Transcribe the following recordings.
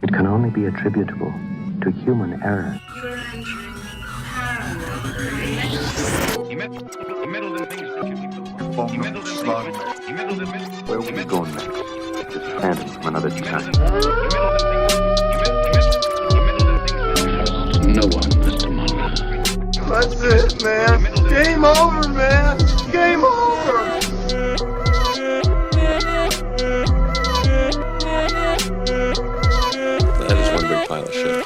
It can only be attributable to human error. You're entering paranormal. He meddled in things that you people. He meddled in things. He meddled in things. Where will you go next? This phantom from another time. No one, Mr. Muller. That's it, man. Game over, man. Game over. That is one big pile of shit.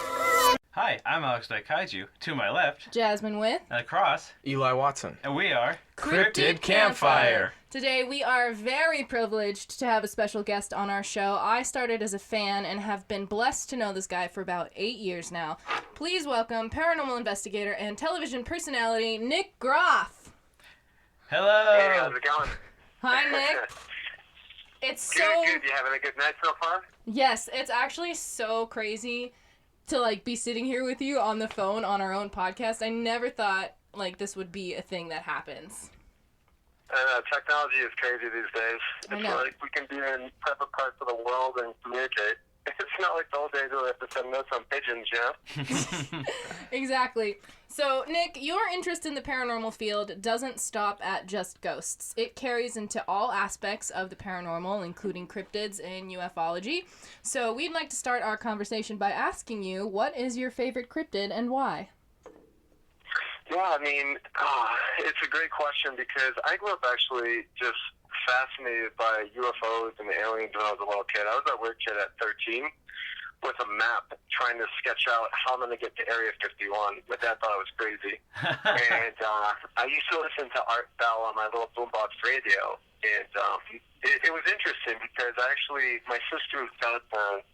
Hi, I'm Alex Daikaiju. To my left, Jasmine with and across, Eli Watson. and we are Cryptid Campfire. Today we are very privileged to have a special guest on our show. I started as a fan and have been blessed to know this guy for about 8 years now. Please welcome paranormal investigator and television personality Nick Groff. Hello. Hey, how's it going? Hi, Nick. It's Good, so... good. You having a good night so far? Yes, it's actually so crazy to be sitting here with you on the phone on our own podcast. I never thought this would be a thing that happens. Technology is crazy these days. I It's know. like we can be in separate parts of the world and communicate. It's not like the old days where we have to send notes on pigeons, you know? Exactly. So, Nick, your interest in the paranormal field doesn't stop at just ghosts. It carries into all aspects of the paranormal, including cryptids and ufology. So, we'd like to start our conversation by asking you, what is your favorite cryptid and why? Yeah, I mean, it's a great question because I grew up actually just fascinated by UFOs and aliens when I was a little kid. I was that weird kid at 13 with a map trying to sketch out how I'm going to get to Area 51. My dad thought I was crazy. And I used to listen to Art Bell on my little boombox radio. And it was interesting because my sister's godparents,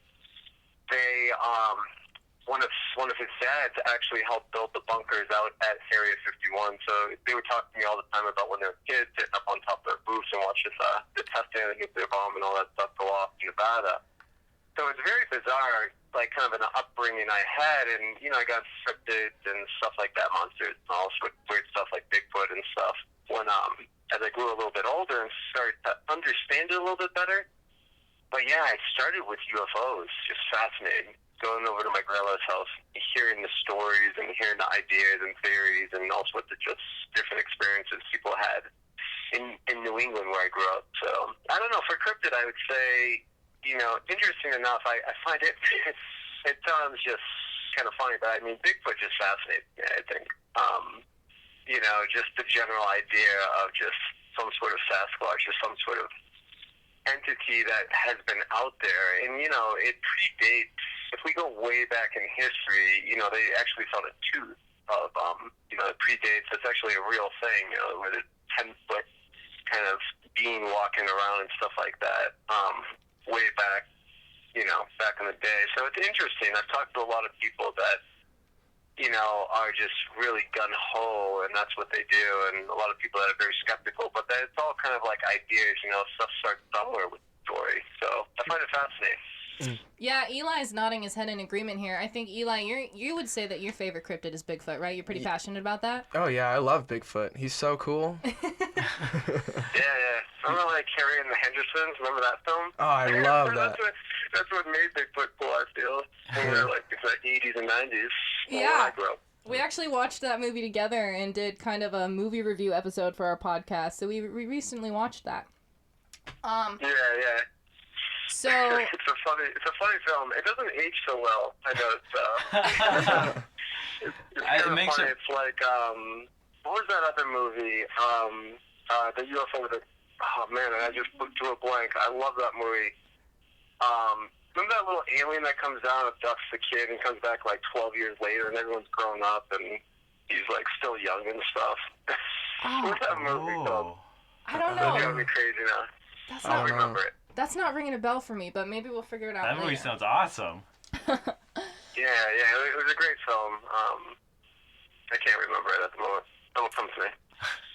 one of his dads actually helped build the bunkers out at Area 51. So they would talk to me all the time about when they were kids, sitting up on top of their roofs and watching the testing of the nuclear bomb and all that stuff go off in Nevada. So it's very bizarre, kind of an upbringing I had. And, I got cryptids and stuff like that, monsters and all sorts of weird stuff like Bigfoot and stuff. When, as I grew a little bit older and started to understand it a little bit better. But yeah, I started with UFOs, just fascinating. Going over to my grandma's house, hearing the stories and hearing the ideas and theories and all sorts of just different experiences people had in New England where I grew up. So, I don't know, for cryptid, I would say, interesting enough, I find it sounds just kind of funny, but I mean, Bigfoot just fascinates me, I think. Just the general idea of just some sort of Sasquatch or some sort of entity that has been out there. And, it predates, if we go way back in history, they actually found a tooth of, it predates, it's actually a real thing, with a 10-foot kind of being walking around and stuff like that, way back, back in the day. So it's interesting. I've talked to a lot of people that, are just really gun-ho, and that's what they do, and a lot of people that are very skeptical, but that it's all kind of like ideas, stuff starts somewhere with the story. So I find it fascinating. Yeah, Eli's nodding his head in agreement here. I think, Eli, you would say that your favorite cryptid is Bigfoot, right? You're pretty passionate about that? Oh yeah, I love Bigfoot. He's so cool. Yeah. Remember Carrie and the Hendersons? Remember that film? Oh, I love that. That's what made Bigfoot cool, I feel. When we were it's 80s and 90s. When I grew up. We actually watched that movie together and did kind of a movie review episode for our podcast, so we recently watched that. Yeah. So it's a funny film. It doesn't age so well. I know it's kind of funny. It's like what was that other movie? The UFO with I just drew a blank. I love that movie. Remember that little alien that comes down, abducts the kid, and comes back 12 years later, and everyone's grown up, and he's still young and stuff. What's that movie called? I don't That's know. gonna be crazy now. I don't remember it. That's not ringing a bell for me, but maybe we'll figure it out That movie later. sounds awesome. Yeah, it was a great film. I can't remember it at the moment. Don't come to me.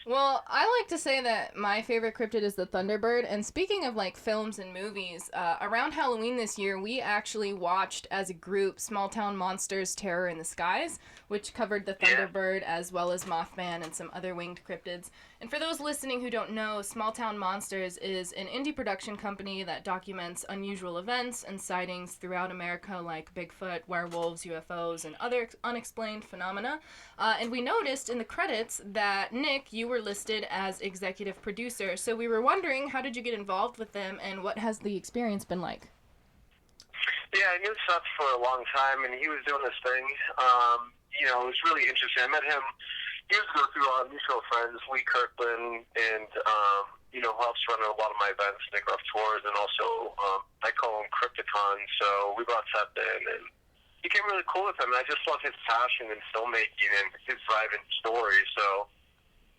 Well, I like to say that my favorite cryptid is the Thunderbird. And speaking of like films and movies, around Halloween this year, we actually watched as a group Small Town Monsters: Terror in the Skies, which covered the Thunderbird as well as Mothman and some other winged cryptids. And for those listening who don't know, Small Town Monsters is an indie production company that documents unusual events and sightings throughout America, like Bigfoot, werewolves, UFOs, and other unexplained phenomena. And we noticed in the credits that, Nick, you were listed as executive producer. So we were wondering, how did you get involved with them, and what has the experience been like? Yeah, I knew Seth for a long time, and he was doing this thing. It was really interesting. I met him years ago through our mutual friends, Lee Kirkland, and, who helps run a lot of my events, the Groff tours, and also I call him Cryptid Con. So we brought Seth in, and he became really cool with him. And I just love his passion in filmmaking and his drive and story. So,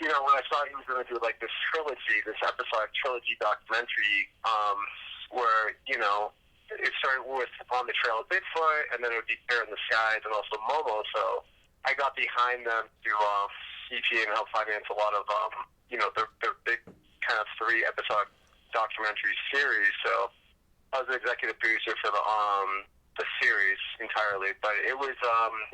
when I saw he was going to do like this trilogy, this episodic trilogy documentary, where, it started with On the Trail of Bigfoot, and then it would be Terror in the Skies, and also Momo. So I got behind them to EPA and help finance a lot of, their big kind of 3 episode documentary series. So I was the executive producer for the series entirely. But it was,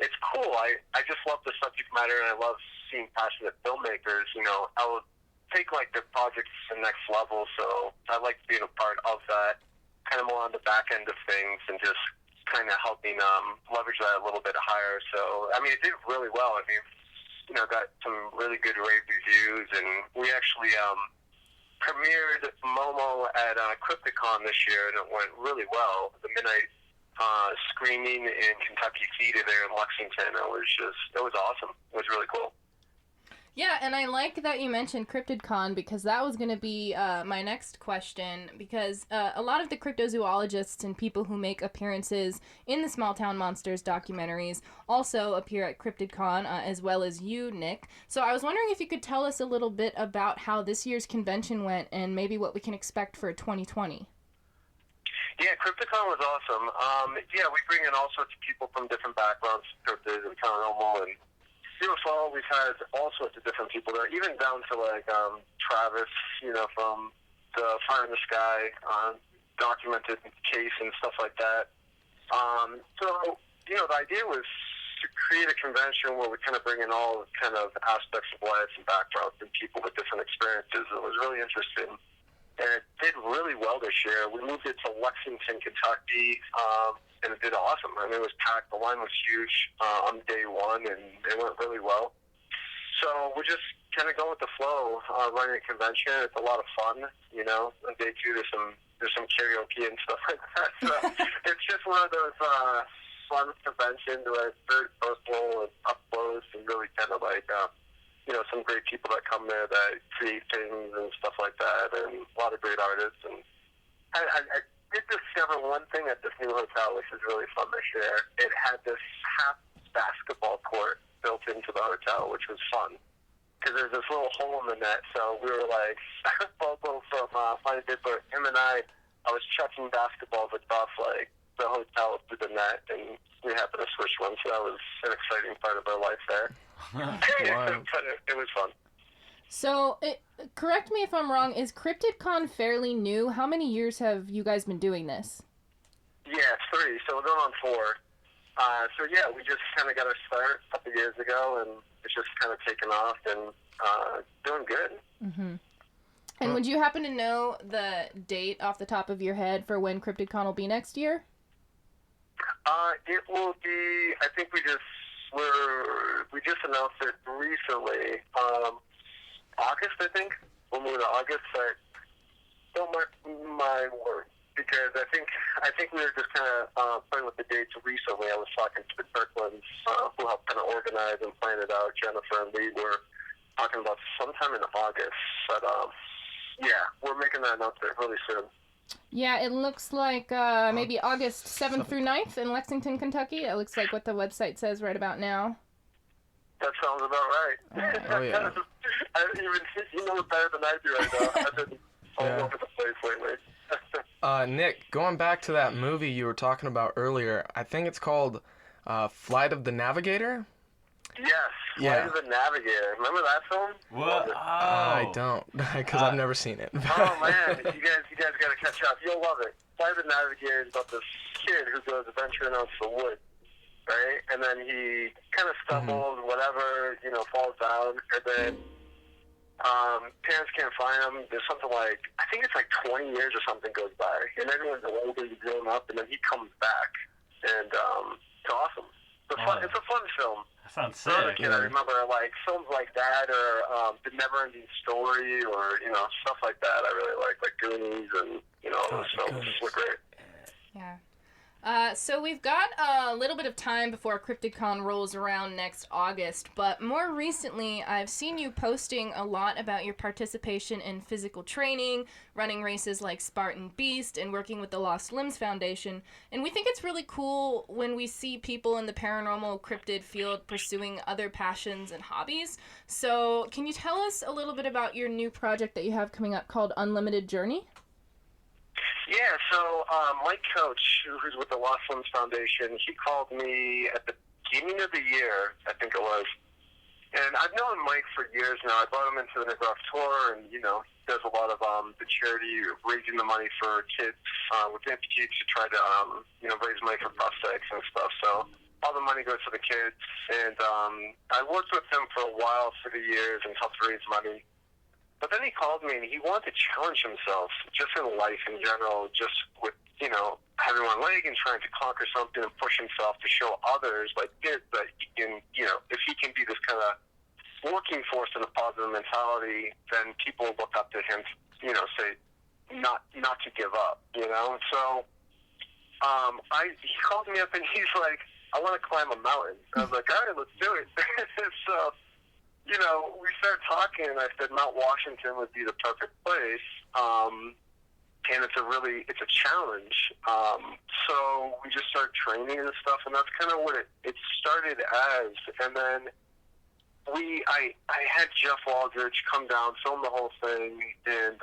it's cool. I just love the subject matter, and I love seeing passionate filmmakers. I would take like their projects to the next level. So I like being a part of that, kind of more on the back end of things, and just kind of helping leverage that a little bit higher. So, I mean, it did really well. I mean, got some really good rave reviews, and we actually premiered Momo at Cryptid Con this year, and it went really well. The midnight screening in Kentucky Theater there in Lexington, it was awesome. It was really cool. Yeah, and I like that you mentioned Cryptid Con, because that was going to be my next question, because a lot of the cryptozoologists and people who make appearances in the Small Town Monsters documentaries also appear at Cryptid Con, as well as you, Nick. So I was wondering if you could tell us a little bit about how this year's convention went, and maybe what we can expect for 2020. Yeah, CryptidCon was awesome. We bring in all sorts of people from different backgrounds, cryptids and paranormal, and UFO. We've had all sorts of different people there, even down to like Travis, from the Fire in the Sky documented case and stuff like that. The idea was to create a convention where we kind of bring in all kind of aspects of life and backgrounds and people with different experiences. It was really interesting. And it did really well this year. We moved it to Lexington, Kentucky, and it did awesome. I mean, it was packed. The line was huge on day one, and it went really well. So we're just kind of going with the flow, running a convention. It's a lot of fun, On day 2, there's some karaoke and stuff like that. So it's just one of those fun conventions where it's very personal and up close, and really kind of like some great people that come there that create things and stuff like that, and a lot of great artists. And I did discover one thing at this new hotel, which is really fun this year. It had this half basketball court built into the hotel, which was fun, because there's this little hole in the net. So we were like, Bobo from Finding Bigfoot, him and I was chucking basketballs across like the hotel through the net, and we happened to switch one. So that was an exciting part of our life there. Wow. But it was fun. So, correct me if I'm wrong, is Cryptid Con fairly new? How many years have you guys been doing this? Yeah, it's 3, so we're going on 4. We just kind of got our start a couple years ago, and it's just kind of taken off and doing good. Mm-hmm. And would you happen to know the date off the top of your head for when Cryptid Con will be next year? It will be, I think we just announced it recently. August, I think. We'll move to August. But don't mark my word, because I think we were just kind of playing with the dates recently. I was talking to the Kirklands, who helped kind of organize and plan it out. Jennifer and Lee were talking about sometime in August. But we're making that announcement really soon. Yeah, it looks like maybe August 7th through 9th in Lexington, Kentucky. It looks like what the website says right about now. That sounds about right. Oh, yeah. You know it better than I do right now. I've been all over the place lately. Nick, going back to that movie you were talking about earlier, I think it's called Flight of the Navigator? Yes. Yeah. Flight of the Navigator. Remember that film? What? I don't, because I've never seen it. Oh man, you guys gotta catch up. You'll love it. Flight of the Navigator is about this kid who goes adventuring out to the woods, right? And then he kind of stumbles, whatever, falls down, and then parents can't find him. There's something like, I think it's like 20 years or something goes by, and everyone's older, he's grown up, and then he comes back, and it's awesome. It's a fun film. That sounds When I was a sick. kid, I remember like films like that, or The Never-Ending Story, or stuff like that. I really like Goonies, and those films were great. Yeah. So we've got a little bit of time before Cryptid Con rolls around next August, but more recently I've seen you posting a lot about your participation in physical training, running races like Spartan Beast, and working with the Lost Limbs Foundation, and we think it's really cool when we see people in the paranormal cryptid field pursuing other passions and hobbies. So can you tell us a little bit about your new project that you have coming up called Unlimited Journey? Yeah, so Mike Coach, who's with the Lost Limbs Foundation, he called me at the beginning of the year, I think it was. And I've known Mike for years now. I brought him into the Groff tour, and, he does a lot of the charity, raising the money for kids with amputees to try to, raise money for prosthetics and stuff. So all the money goes to the kids. And I worked with him for a while through the years and helped raise money. But then he called me, and he wanted to challenge himself just in life in general, just with, having one leg and trying to conquer something and push himself to show others, like kids, that he can, if he can be this kind of working force in a positive mentality, then people look up to him, say, not to give up, So he called me up, and he's like, I want to climb a mountain. I was like, all right, let's do it. So, we started talking, and I said Mount Washington would be the perfect place, and it's a challenge. So we just started training and stuff, and that's kind of what it started as. And then I had Jeff Aldridge come down, film the whole thing, and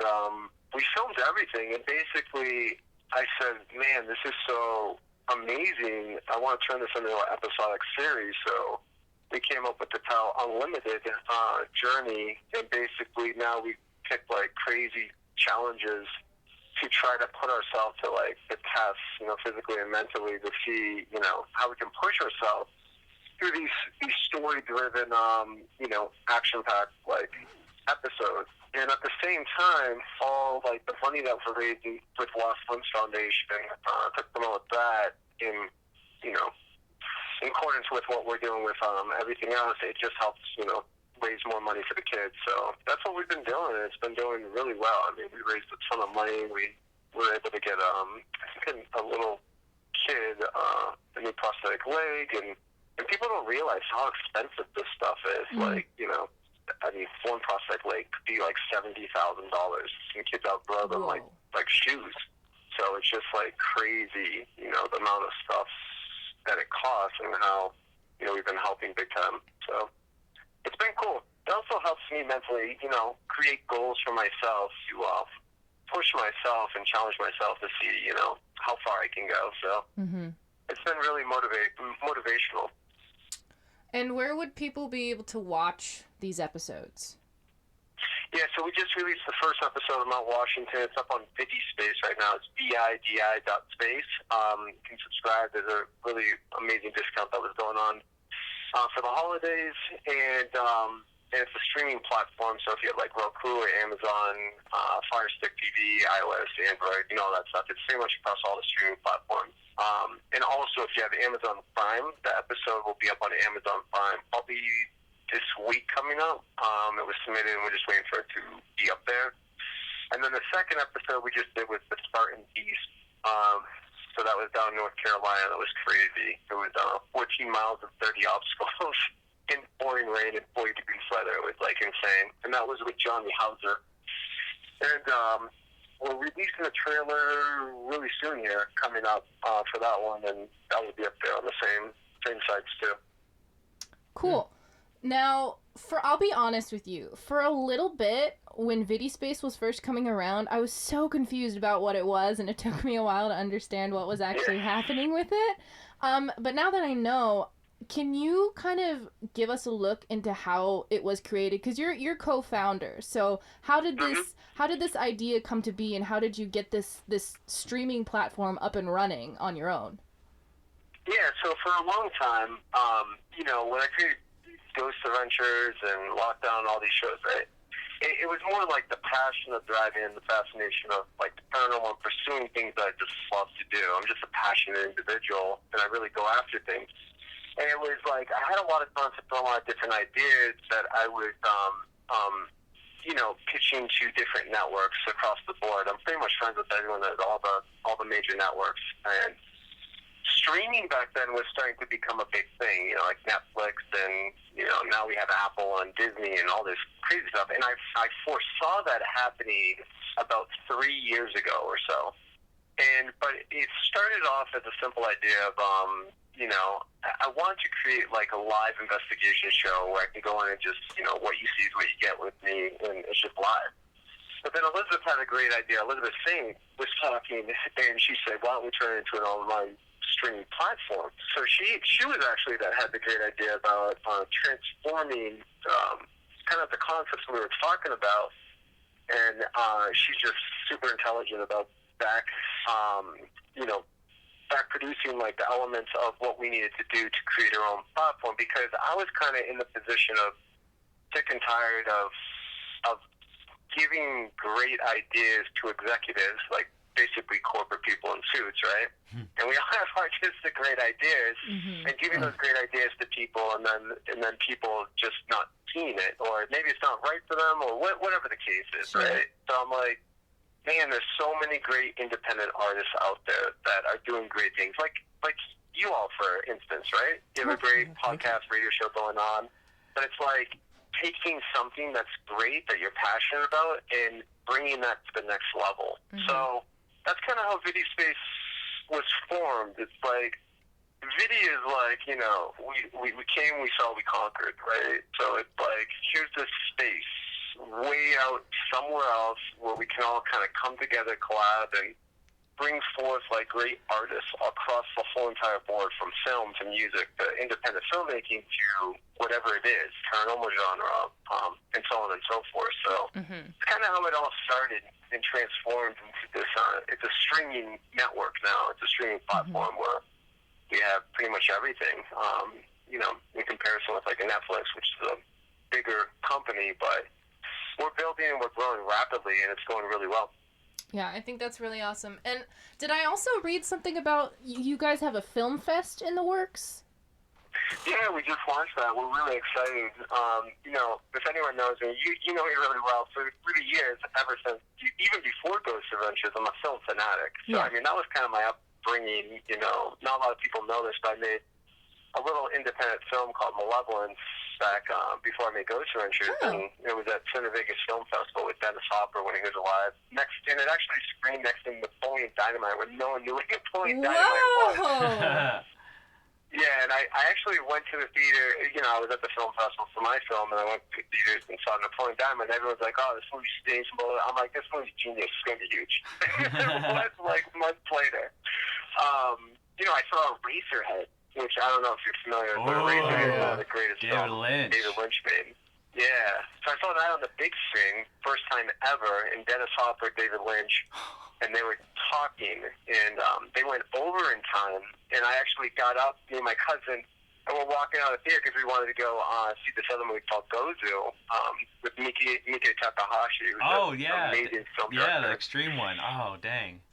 we filmed everything. And basically, I said, man, this is so amazing. I want to turn this into an episodic series. So we came up with the title Unlimited Journey, and basically now we pick like crazy challenges to try to put ourselves to like the test, physically and mentally, to see, how we can push ourselves through these story-driven, action-packed like episodes. And at the same time, all like the money that we're raising with Lost Limbs Foundation to promote that in accordance with what we're doing with everything else, it just helps, raise more money for the kids. So that's what we've been doing, and it's been doing really well. I mean, we raised a ton of money. We were able to get, I think, a little kid a new prosthetic leg, and people don't realize how expensive this stuff is. Like, one prosthetic leg could be like $70,000. And kids outgrow them like shoes. So it's just like crazy, the amount of stuff that it costs, and how, we've been helping big time. So it's been cool. It also helps me mentally, create goals for myself to push myself and challenge myself to see, how far I can go. So it's been really motivational. And where would people be able to watch these episodes? Yeah, so we just released the first episode of Mount Washington. It's up on VideSpace right now. It's VIDI.space. You can subscribe. There's a really amazing discount that was going on for the holidays, and it's a streaming platform. So if you have like Roku or Amazon, Fire Stick TV, iOS, Android, all that stuff, it's pretty much across all the streaming platforms. And also, if you have Amazon Prime, the episode will be up on Amazon Prime probably this week coming up. It was submitted, and we're just waiting for it to be up there. And then the second episode we just did was the Spartan Beast. So that was down in North Carolina. That was crazy. It was 14 miles and 30 obstacles in pouring rain and 40 degrees weather. It was like insane. And that was with Johnny Hauser. And we're releasing a trailer really soon here, coming up for that one, and that will be up there on the same sites too. Cool. Now, I'll be honest with you. For a little bit, when VideSpace was first coming around, I was so confused about what it was, and it took me a while to understand what was actually happening with it. But now that I know, can you kind of give us a look into how it was created? Because you're co-founder. So how did this idea come to be, and how did you get this streaming platform up and running on your own? Yeah, so for a long time, when I created Ghost Adventures and Lockdown and all these shows, right, it was more like the passion of driving and the fascination of like the paranormal and pursuing things that I just love to do. I'm just a passionate individual, and I really go after things. And it was like I had a lot of concepts, a lot of different ideas that I was, pitching to different networks across the board. I'm pretty much friends with everyone at all the major networks, and streaming back then was starting to become a big thing, like Netflix, and now we have Apple and Disney and all this crazy stuff. And I foresaw that happening about 3 years ago or so. But it started off as a simple idea of I wanted to create like a live investigation show where I can go in and just what you see is what you get with me, and it's just live. But then Elizabeth had a great idea. Elizabeth Singh was talking, and she said, "Why don't we turn it into an online streaming platform?" So she was actually that had the great idea about transforming kind of the concepts we were talking about, and she's just super intelligent about back producing like the elements of what we needed to do to create our own platform, because I was kind of in the position of sick and tired of giving great ideas to executives, like basically corporate people in suits, right? And we all have artistic great ideas, and giving those great ideas to people, and then people just not seeing it, or maybe it's not right for them, or whatever the case is, right? So I'm like, man, there's so many great independent artists out there that are doing great things, like you all, for instance, right? You have a great podcast, radio show going on, but it's like taking something that's great that you're passionate about and bringing that to the next level. So that's kind of how VideSpace was formed. It's like, Vidi is like, we came, we saw, we conquered, right? So it's like, here's this space way out somewhere else where we can all kind of come together, collab, and bring forth like great artists across the whole entire board, from film to music to independent filmmaking to whatever it is, paranormal genre, and so on and so forth. So it's kind of how it all started and transformed into this. It's a streaming network now. It's a streaming platform where we have pretty much everything. In comparison with like a Netflix, which is a bigger company, but we're building and we're growing rapidly, and it's going really well. Yeah, I think that's really awesome. And did I also read something about you guys have a film fest in the works? Yeah, we just launched that. We're really excited. If anyone knows me, you know me really well. For 3 years, ever since, even before Ghost Adventures, I'm a film fanatic. So, I mean, that was kind of my upbringing. Not a lot of people know this, but I made a little independent film called Malevolence back before I made Ghost Adventures, and it was at Cine Vegas Film Festival with Dennis Hopper when he was alive. And it actually screened next to Napoleon Dynamite when no one knew what Napoleon Dynamite was. Yeah, and I actually went to the theater. I was at the film festival for my film, and I went to the theaters and saw Napoleon Dynamite, and everyone's like, "Oh, this movie stinks." I'm like, "This movie's genius. It's going to be huge." It was like months later. I saw Eraserhead, which I don't know if you're familiar with, but Eraserhead is one of the greatest films David Lynch made. Yeah. So I saw that on the big screen, first time ever, and Dennis Hopper, David Lynch, and they were talking, and they went over in time, and I actually got up, me and my cousin, and we're walking out of the theater because we wanted to go see this other movie called Gozu with Miki Takahashi, who's an amazing film director. Yeah, the extreme one. Oh, dang.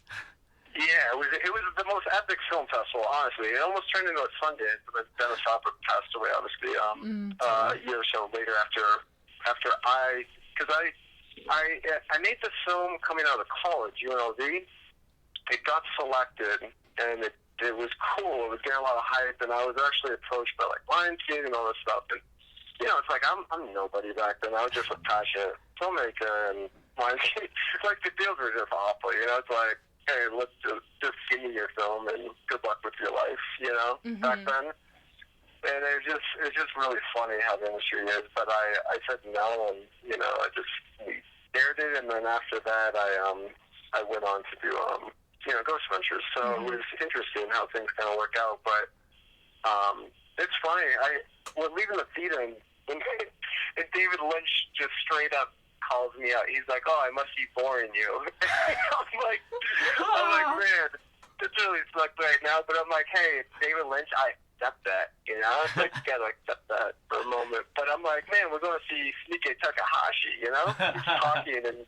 Yeah, it was the most epic film festival, honestly. It almost turned into a Sundance, but Dennis Hopper passed away, obviously, a year or so later after I made the film coming out of college, UNLV. It got selected, and it was cool. It was getting a lot of hype, and I was actually approached by like Lionsgate and all this stuff. And it's like I'm nobody back then. I was just a passionate filmmaker, and Lionsgate, like the deals were just awful. It's like, hey, let's just give me your film and good luck with your life, back then. And it was just really funny how the industry is. But I said no, and we dared it, and then after that I went on to do Ghost Adventures. So it was interesting how things kind of work out. But It's funny. We're leaving the theater, and David Lynch just straight up calls me out. He's like, "Oh, I must be boring you." I'm like, man, it's really sucked right now. But I'm like, hey, it's David Lynch. I accept that. You know, it's like, you gotta accept that for a moment. But I'm like, man, we're going to see Sneaky Takahashi. You know, he's talking and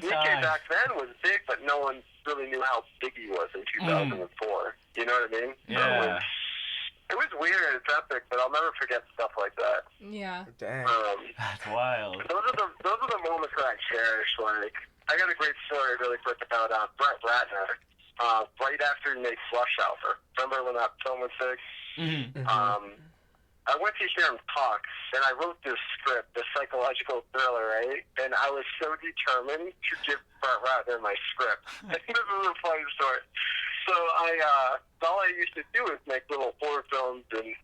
Sneaky back then was big, but no one really knew how big he was in 2004. You know what I mean? Yeah. So it was weird. It's epic, but I'll never forget stuff like that. Yeah. Dang. That's wild. Those are the moments that I cherish. Like, I got a great story really quick about Brett Ratner. Right after he made Flush Hour. Remember when that film was big? Mm-hmm. I went to hear him talk, and I wrote this script, this psychological thriller, right? And I was so determined to give Brett Ratner my script. This is a funny story. So all I used to do is make little horror films and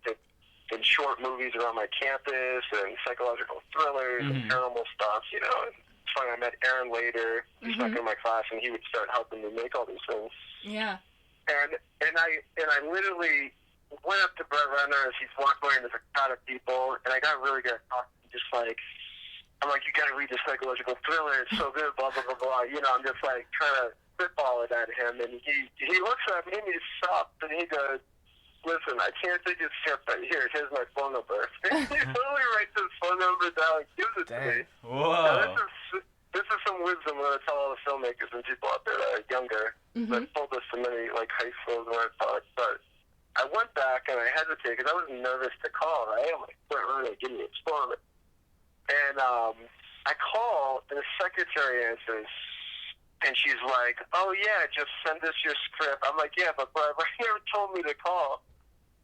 short movies around my campus and psychological thrillers and paranormal stuff, you know. And it's funny, I met Aaron later. He snuck in my class, and he would start helping me make all these things. Yeah. And I literally went up to Brett Renner as he's walking away, and there's a crowd of people, and I got really good at talking, just like, I'm like, you gotta read the psychological thriller, it's so good, blah, blah, blah, blah. You know, I'm just like trying to spitball it at him, and he looks at me and he stops, and he goes, listen, I can't take his script, but here's my phone number. And he literally writes his phone number down and gives it to me. Whoa. Now, this is some wisdom I'm going to tell all the filmmakers and people out there that are younger. I've told this to many, like, high schools when I talk, but I went back and I hesitated because I was nervous to call, right? I'm like, really, give me a phone. And I call, and the secretary answers, and she's like, oh, yeah, just send us your script. I'm like, yeah, but Brett never told me to call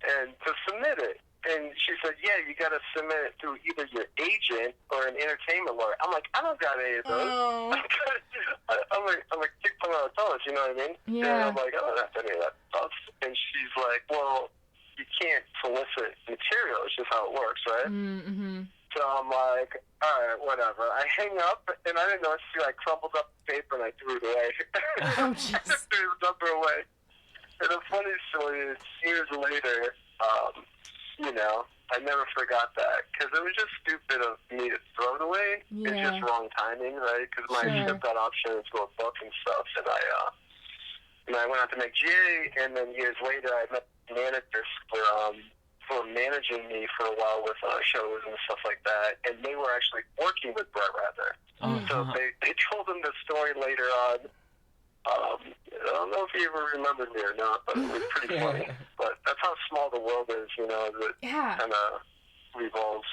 and to submit it. And she said, yeah, you got to submit it through either your agent or an entertainment lawyer. I'm like, I don't got any of those. Oh. I'm like, kick them out of those, you know what I mean? Yeah. And I'm like, I don't have any of that stuff. And she's like, well, you can't solicit material. It's just how it works, right? Mm-hmm. So I'm like, all right, whatever. I hang up, and I didn't notice I crumpled up the paper and I threw it away. Oh, jeez. I threw the number away. And the funny story is, years later, you know, I never forgot that because it was just stupid of me to throw it away. Yeah. It's just wrong timing, right? Because my script got options to go a book and stuff, and I went out to make GA, and then years later I met managers for managing me for a while with shows and stuff like that, and they were actually working with Brett Ratner. So they told him the story later on. I don't know if he ever remembered me or not, but it was pretty funny. But that's how small the world is, you know, that kind of revolves.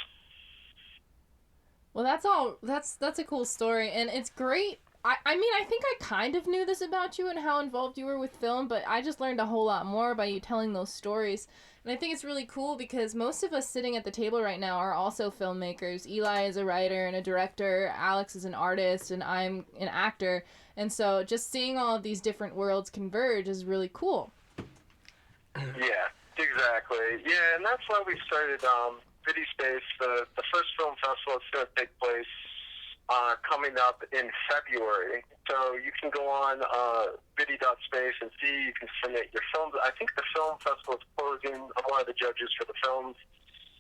Well, that's a cool story, and it's great. I mean, I think I kind of knew this about you and how involved you were with film, but I just learned a whole lot more by you telling those stories. And I think it's really cool because most of us sitting at the table right now are also filmmakers. Eli is a writer and a director, Alex is an artist, and I'm an actor. And so just seeing all of these different worlds converge is really cool. Yeah, exactly. Yeah, and that's why we started VideSpace. The first film festival is going to take place coming up in February. So you can go on vidi.space and see, you can submit your films. I think the film festival is closing. I'm one of the judges for the films.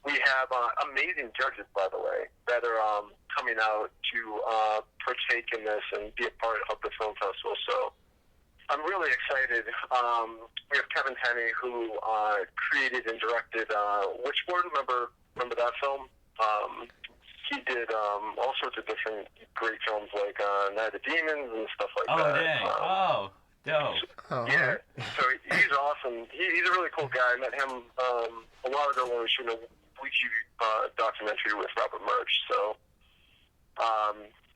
We have amazing judges, by the way, that are coming out to partake in this and be a part of the film festival. So I'm really excited. We have Kevin Tenney, who created and directed Witchboard. Remember that film? He did all sorts of different great films like Night of Demons and stuff like that. Oh, dang. Dope. Yeah, so he's awesome. He's a really cool guy. I met him a while ago when we were shooting a Ouija documentary with Robert Murch. So,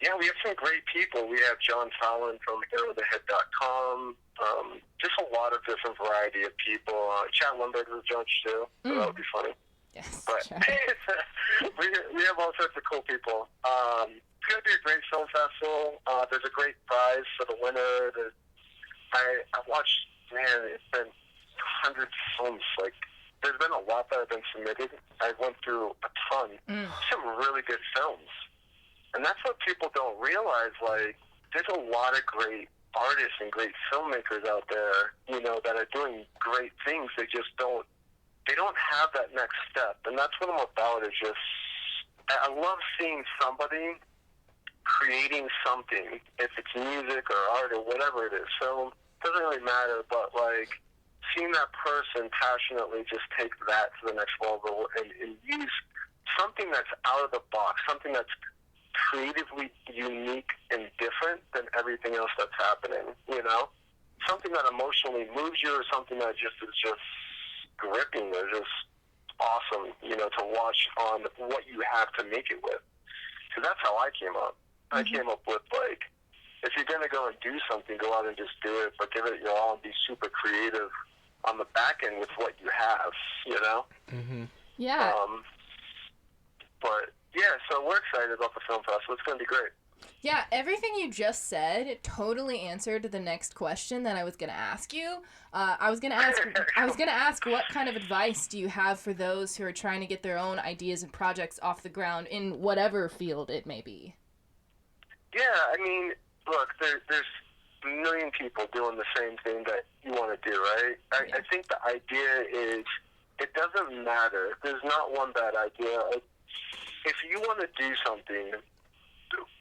yeah, we have some great people. We have John Fallon from arrowthehead.com. Just a lot of different variety of people. Chad Lundberg is a judge, too, so that would be funny. Yes, but we have all sorts of cool people. It's going to be a great film festival. There's a great prize for the winner. I watched, man, it's been hundreds of films. Like, there's been a lot that have been submitted. I went through a ton. Some really good films. And that's what people don't realize. Like, there's a lot of great artists and great filmmakers out there, you know, that are doing great things. They they don't have that next step. And that's what I'm about, is just, I love seeing somebody creating something, if it's music or art or whatever it is. So it doesn't really matter, but like seeing that person passionately just take that to the next level and use something that's out of the box, something that's creatively unique and different than everything else that's happening, you know? Something that emotionally moves you, or something that just is just gripping or just awesome, you know, to watch on what you have to make it with. So that's how I came up. I came up with, like, if you're going to go and do something, go out and just do it, but give it your all and be super creative on the back end with what you have, you know? Yeah. But, yeah, so we're excited about the film festival. It's going to be great. Yeah, everything you just said totally answered the next question that I was gonna ask you. I was gonna ask what kind of advice do you have for those who are trying to get their own ideas and projects off the ground in whatever field it may be. Yeah, I mean, look, there's a million people doing the same thing that you want to do, right? I think the idea is it doesn't matter. There's not one bad idea. If you want to do something,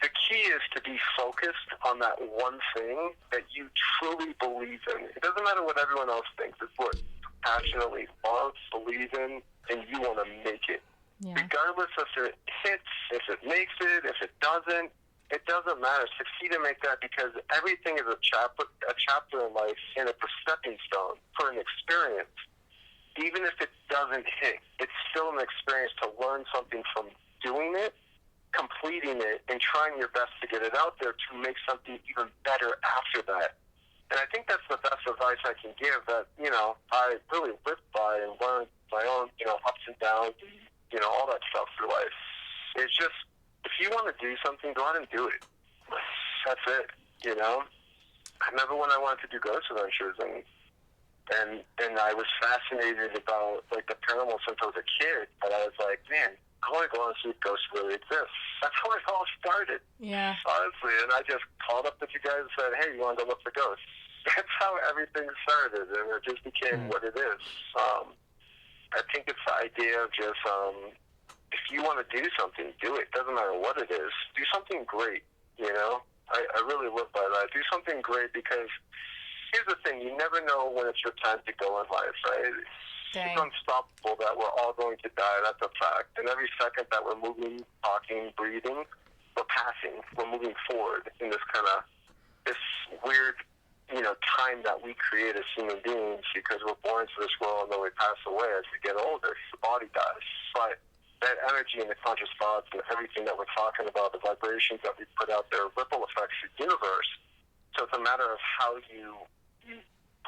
the key is to be focused on that one thing that you truly believe in. It doesn't matter what everyone else thinks. It's what you passionately love, believe in, and you want to make it. Yeah. Regardless if it hits, if it makes it, if it doesn't matter. Succeed and make that, because everything is a chapter in life, and it's a stepping stone for an experience. Even if it doesn't hit, it's still an experience to learn something from doing it, completing it, and trying your best to get it out there to make something even better after that. And I think that's the best advice I can give, that, you know, I really lived by and learned my own, you know, ups and downs, you know, all that stuff through life. It's just, if you want to do something, go out and do it. That's it, you know? I remember when I wanted to do ghost adventures, and I was fascinated about, like, the paranormal since I was a kid, but I was like, man, I want to go and see if ghosts really exist. That's how it all started. Yeah. Honestly, and I just called up with you guys and said, hey, you want to go look for ghosts? That's how everything started, and it just became what it is. I think it's the idea of just, if you want to do something, do it. Doesn't matter what it is. Do something great, you know? I really live by that. Do something great, because here's the thing. You never know when it's your time to go in life, right? Dang. It's unstoppable that we're all going to die. That's a fact. And every second that we're moving, talking, breathing, we're passing. We're moving forward in this kind of, this weird, you know, time that we create as human beings, because we're born into this world and then we pass away as we get older. The body dies. But that energy and the conscious thoughts and everything that we're talking about, the vibrations that we put out there, ripple effects the universe. So it's a matter of how you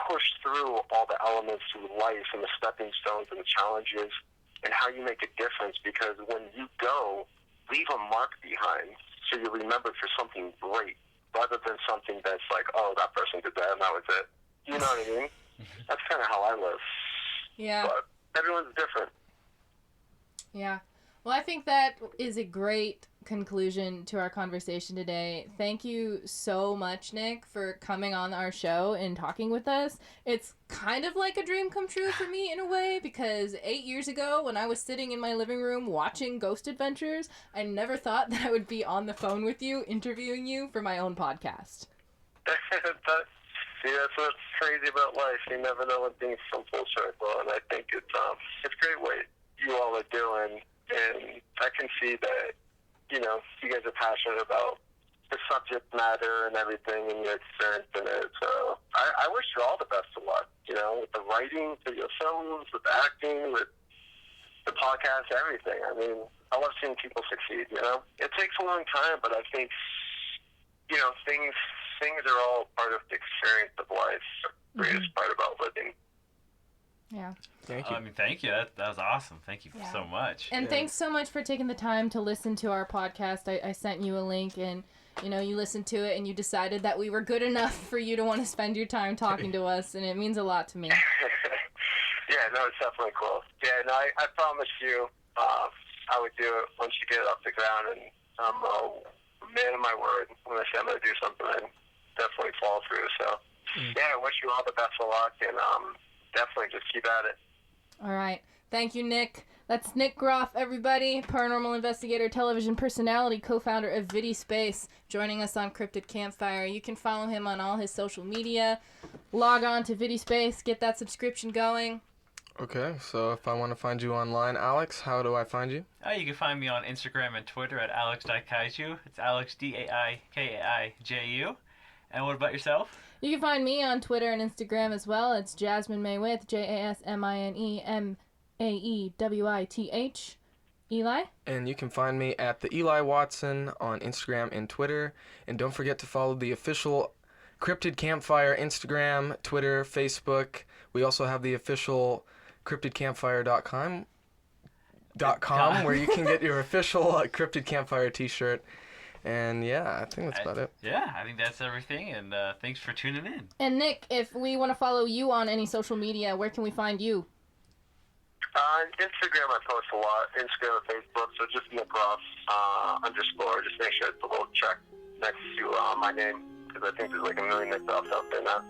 push through all the elements through life and the stepping stones and the challenges, and how you make a difference, because when you go, leave a mark behind so you're remembered for something great, rather than something that's like, oh, that person did that and that was it. You know what I mean? That's kind of how I live. Yeah. But everyone's different. Yeah. Well, I think that is a great conclusion to our conversation today. Thank you so much, Nick, for coming on our show and talking with us. It's kind of like a dream come true for me in a way, because 8 years ago when I was sitting in my living room watching Ghost Adventures, I never thought that I would be on the phone with you, interviewing you for my own podcast. See, that's what's crazy about life. You never know when things come full circle, and I think it's great what you all are doing, and I can see that, you know, you guys are passionate about the subject matter and everything and your experience in it. So I wish you all the best of luck, you know, with the writing, with your films, with the acting, with the podcast, everything. I mean, I love seeing people succeed, you know. It takes a long time, but I think, you know, things are all part of the experience of life. The greatest part about living. Yeah. Thank you. I mean, thank you. That was awesome. Thank you so much. And thanks so much for taking the time to listen to our podcast. I sent you a link, and, you know, you listened to it, and you decided that we were good enough for you to want to spend your time talking to us, and it means a lot to me. Yeah, no, it's definitely cool. Yeah, no, I promise you I would do it once you get it off the ground, and I'm a man of my word. When I say I'm going to do something, I definitely follow through. So, yeah, I wish you all the best of luck, and definitely just keep at it. All right. Thank you, Nick. That's Nick Groff, everybody. Paranormal investigator, television personality, co-founder of VideSpace, joining us on Cryptid Campfire. You can follow him on all his social media. Log on to VideSpace, get that subscription going. Okay, so if I want to find you online, Alex, how do I find you? You can find me on Instagram and Twitter at AlexDaikaiju. It's Alex DAIKAIJU. And what about yourself? You can find me on Twitter and Instagram as well. It's Jasmine Maywith, JASMINEMAEWITH. Eli? And you can find me at the Eli Watson on Instagram and Twitter. And don't forget to follow the official Cryptid Campfire Instagram, Twitter, Facebook. We also have the official cryptidcampfire.com where you can get your official Cryptid Campfire t-shirt. And yeah, I think that's about it. Yeah, I think that's everything. And thanks for tuning in. And Nick, if we want to follow you on any social media, where can we find you? On Instagram, I post a lot. Instagram and Facebook, so just Nick Groff _ Just make sure it's a little check next to my name, because I think there's like a million Nick Groffs out there now.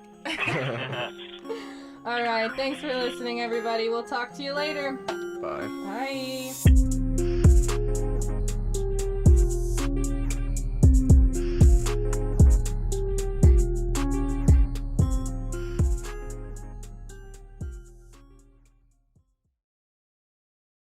All right. Thanks for listening, everybody. We'll talk to you later. Bye. Bye.